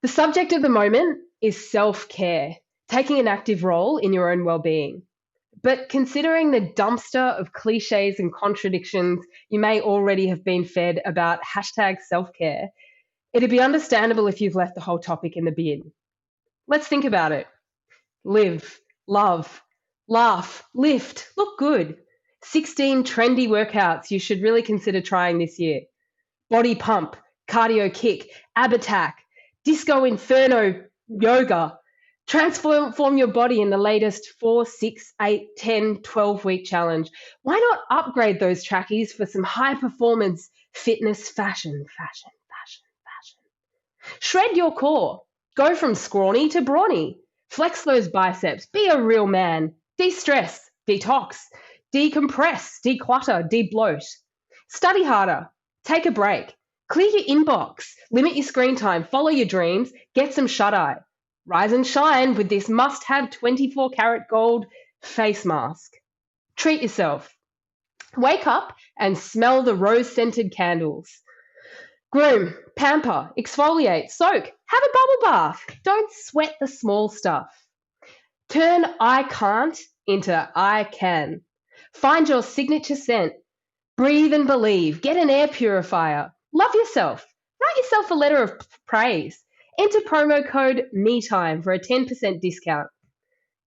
The subject of the moment is self-care, taking an active role in your own well-being. But considering the dumpster of cliches and contradictions you may already have been fed about hashtag self-care, it'd be understandable if you've left the whole topic in the bin. Let's think about it. Live, love, laugh, lift, look good. 16 trendy workouts you should really consider trying this year. Body pump, cardio kick, ab attack, disco inferno yoga. Transform your body in the latest 4, 6, 8, 10, 12-week challenge. Why not upgrade those trackies for some high performance fitness fashion? Shred your core. Go from scrawny to brawny. Flex those biceps. Be a real man. De-stress, detox, decompress, declutter, de-bloat. Study harder. Take a break. Clear your inbox. Limit your screen time. Follow your dreams. Get some shut-eye. Rise and shine with this must-have 24-karat gold face mask. Treat yourself. Wake up and smell the rose-scented candles. Groom, pamper, exfoliate, soak, have a bubble bath. Don't sweat the small stuff. Turn I can't into I can. Find your signature scent. Breathe and believe. Get an air purifier. Love yourself. Write yourself a letter of praise. Enter promo code MeTime for a 10% discount.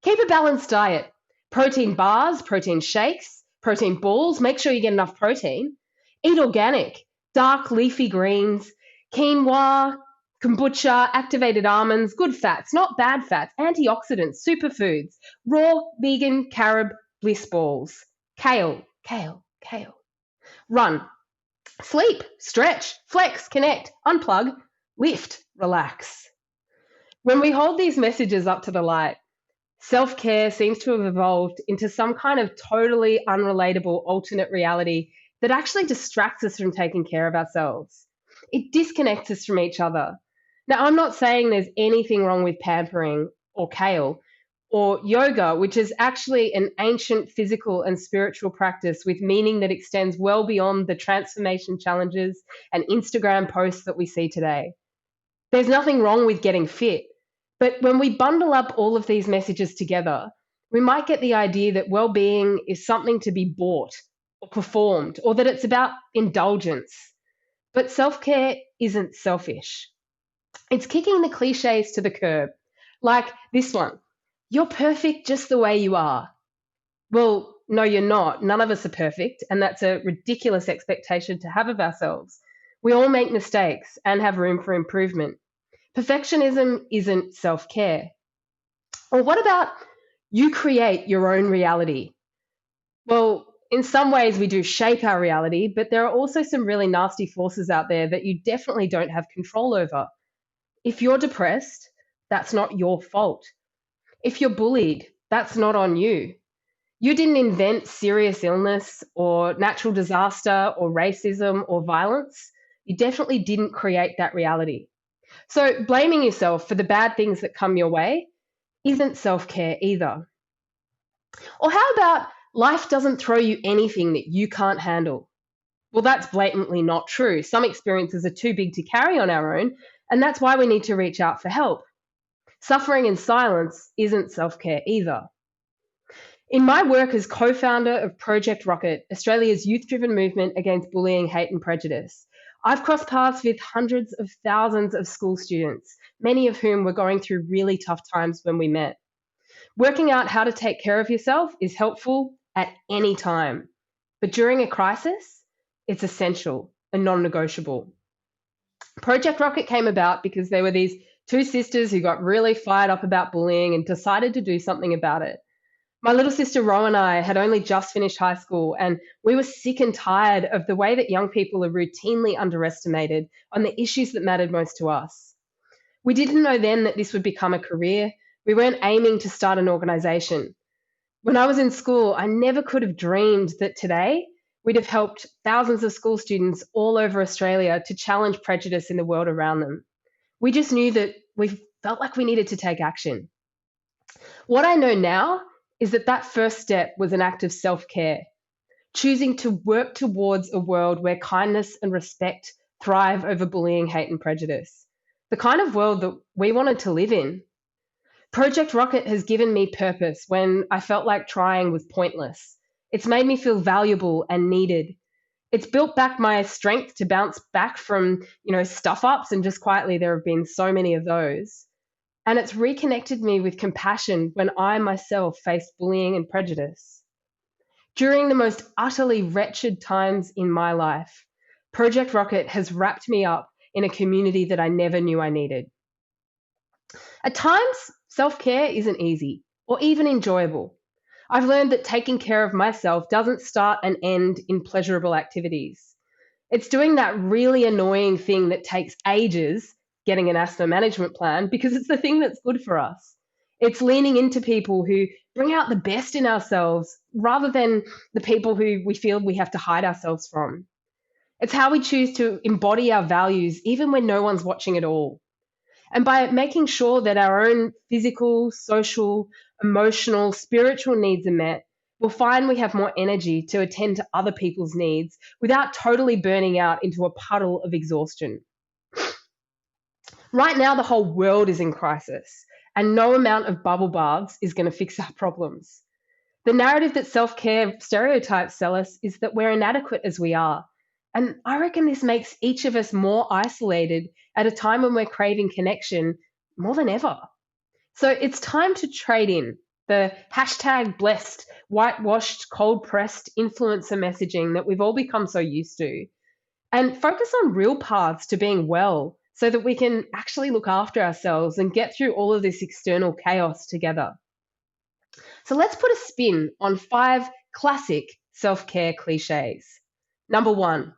Keep a balanced diet. Protein bars, protein shakes, protein balls. Make sure you get enough protein. Eat organic. Dark leafy greens, quinoa, kombucha, activated almonds, good fats, not bad fats, antioxidants, superfoods, raw, vegan, carob, bliss balls, kale. Run, sleep, stretch, flex, connect, unplug, lift, relax. When we hold these messages up to the light, self-care seems to have evolved into some kind of totally unrelatable alternate reality that actually distracts us from taking care of ourselves. It disconnects us from each other. Now, I'm not saying there's anything wrong with pampering or kale or yoga, which is actually an ancient physical and spiritual practice with meaning that extends well beyond the transformation challenges and Instagram posts that we see today. There's nothing wrong with getting fit, but when we bundle up all of these messages together, we might get the idea that well-being is something to be bought or performed, or that it's about indulgence. But self-care isn't selfish. It's kicking the cliches to the curb, like this one. You're perfect just the way you are. Well, no, you're not. None of us are perfect, and that's a ridiculous expectation to have of ourselves. We all make mistakes and have room for improvement. Perfectionism isn't self-care. Or what about you create your own reality? Well, in some ways, we do shape our reality, but there are also some really nasty forces out there that you definitely don't have control over. If you're depressed, that's not your fault. If you're bullied, that's not on you. You didn't invent serious illness or natural disaster or racism or violence. You definitely didn't create that reality. So blaming yourself for the bad things that come your way isn't self-care either. Or how about life doesn't throw you anything that you can't handle? Well, that's blatantly not true. Some experiences are too big to carry on our own, and that's why we need to reach out for help. Suffering in silence isn't self-care either. In my work as co-founder of Project Rocket, Australia's youth-driven movement against bullying, hate and prejudice, I've crossed paths with hundreds of thousands of school students, many of whom were going through really tough times when we met. Working out how to take care of yourself is helpful at any time, but during a crisis, it's essential and non-negotiable. Project Rocket came about because there were these two sisters who got really fired up about bullying and decided to do something about it. My little sister Ro and I had only just finished high school, and we were sick and tired of the way that young people are routinely underestimated on the issues that mattered most to us. We didn't know then that this would become a career. We weren't aiming to start an organisation. When I was in school, I never could have dreamed that today we'd have helped thousands of school students all over Australia to challenge prejudice in the world around them. We just knew that we felt like we needed to take action. What I know now is that first step was an act of self-care, choosing to work towards a world where kindness and respect thrive over bullying, hate, and prejudice. the kind of world that we wanted to live in. Project Rocket has given me purpose when I felt like trying was pointless. It's made me feel valuable and needed. It's built back my strength to bounce back from, stuff ups, and just quietly there have been so many of those. And it's reconnected me with compassion when I myself faced bullying and prejudice. During the most utterly wretched times in my life, Project Rocket has wrapped me up in a community that I never knew I needed. At times, self care isn't easy or even enjoyable. I've learned that taking care of myself doesn't start and end in pleasurable activities. It's doing that really annoying thing that takes ages, getting an asthma management plan, because it's the thing that's good for us. It's leaning into people who bring out the best in ourselves rather than the people who we feel we have to hide ourselves from. It's how we choose to embody our values even when no one's watching at all. And by making sure that our own physical, social, emotional, spiritual needs are met, we'll find we have more energy to attend to other people's needs without totally burning out into a puddle of exhaustion. Right now, the whole world is in crisis, and no amount of bubble baths is going to fix our problems. The narrative that self care stereotypes sell us is that we're inadequate as we are. And I reckon this makes each of us more isolated at a time when we're craving connection more than ever. So it's time to trade in the hashtag blessed, whitewashed, cold pressed influencer messaging that we've all become so used to and focus on real paths to being well so that we can actually look after ourselves and get through all of this external chaos together. So let's put a spin on 5 classic self care cliches. Number 1,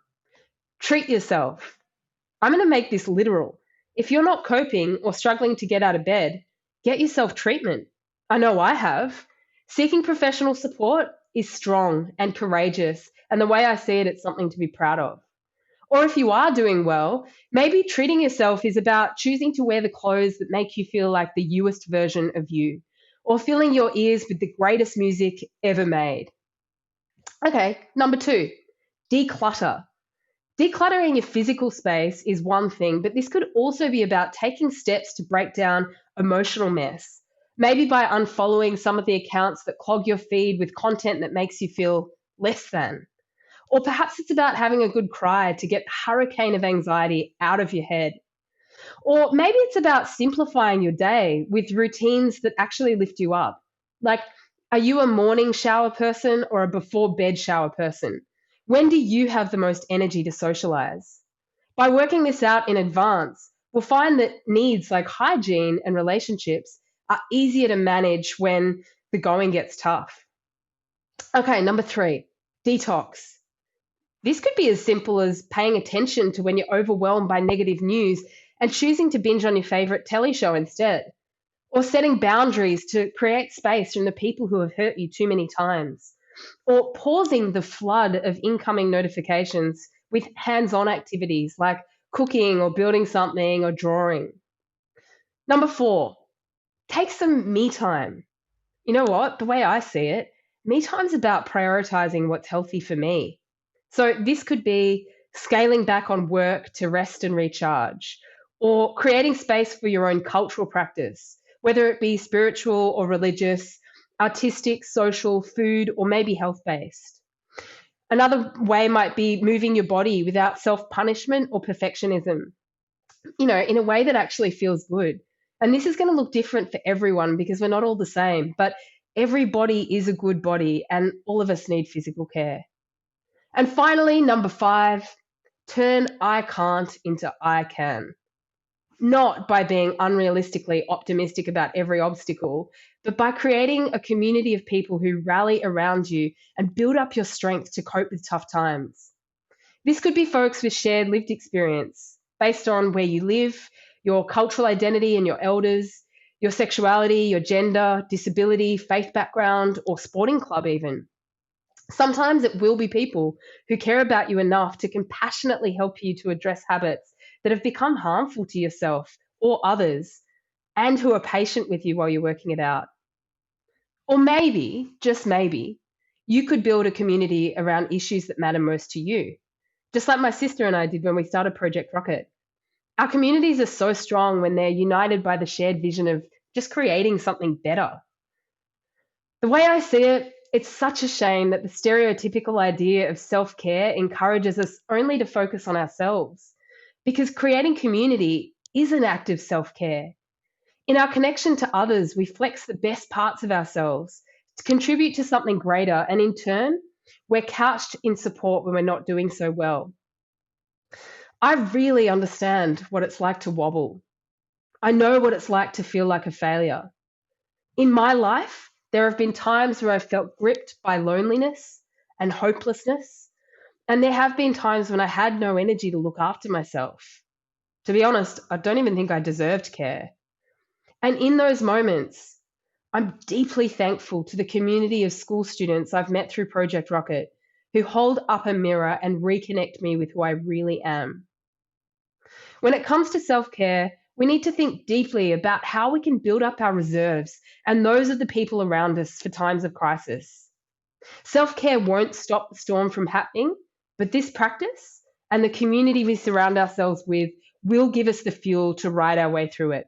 treat yourself. I'm going to make this literal. If you're not coping or struggling to get out of bed, get yourself treatment. I know I have. Seeking professional support is strong and courageous, and the way I see it, it's something to be proud of. Or if you are doing well, maybe treating yourself is about choosing to wear the clothes that make you feel like the youest version of you, or filling your ears with the greatest music ever made. Okay, number 2, declutter. Decluttering your physical space is one thing, but this could also be about taking steps to break down emotional mess. Maybe by unfollowing some of the accounts that clog your feed with content that makes you feel less than. Or perhaps it's about having a good cry to get the hurricane of anxiety out of your head. Or maybe it's about simplifying your day with routines that actually lift you up. Like, are you a morning shower person or a before bed shower person? When do you have the most energy to socialize? By working this out in advance, we'll find that needs like hygiene and relationships are easier to manage when the going gets tough. Okay, number 3, detox. This could be as simple as paying attention to when you're overwhelmed by negative news and choosing to binge on your favorite telly show instead, or setting boundaries to create space from the people who have hurt you too many times, or pausing the flood of incoming notifications with hands-on activities like cooking or building something or drawing. Number 4, take some me time. You know what? The way I see it, me time's about prioritizing what's healthy for me. So this could be scaling back on work to rest and recharge, or creating space for your own cultural practice, whether it be spiritual or religious, artistic, social, food, or maybe health-based. Another way might be moving your body without self-punishment or perfectionism, in a way that actually feels good. And this is going to look different for everyone because we're not all the same, but every body is a good body and all of us need physical care. And finally, number 5, turn I can't into I can. Not by being unrealistically optimistic about every obstacle, but by creating a community of people who rally around you and build up your strength to cope with tough times. This could be folks with shared lived experience based on where you live, your cultural identity and your elders, your sexuality, your gender, disability, faith background, or sporting club even. Sometimes it will be people who care about you enough to compassionately help you to address habits that have become harmful to yourself or others, and who are patient with you while you're working it out. Or maybe, just maybe, you could build a community around issues that matter most to you, just like my sister and I did when we started Project Rocket. Our communities are so strong when they're united by the shared vision of just creating something better. The way I see it, it's such a shame that the stereotypical idea of self care encourages us only to focus on ourselves, because creating community is an act of self care. In our connection to others, we flex the best parts of ourselves to contribute to something greater, and in turn, we're couched in support when we're not doing so well. I really understand what it's like to wobble. I know what it's like to feel like a failure. In my life, there have been times where I felt gripped by loneliness and hopelessness, and there have been times when I had no energy to look after myself. To be honest, I don't even think I deserved care. And in those moments, I'm deeply thankful to the community of school students I've met through Project Rocket, who hold up a mirror and reconnect me with who I really am. When it comes to self care, we need to think deeply about how we can build up our reserves and those of the people around us for times of crisis. Self care won't stop the storm from happening, but this practice and the community we surround ourselves with will give us the fuel to ride our way through it.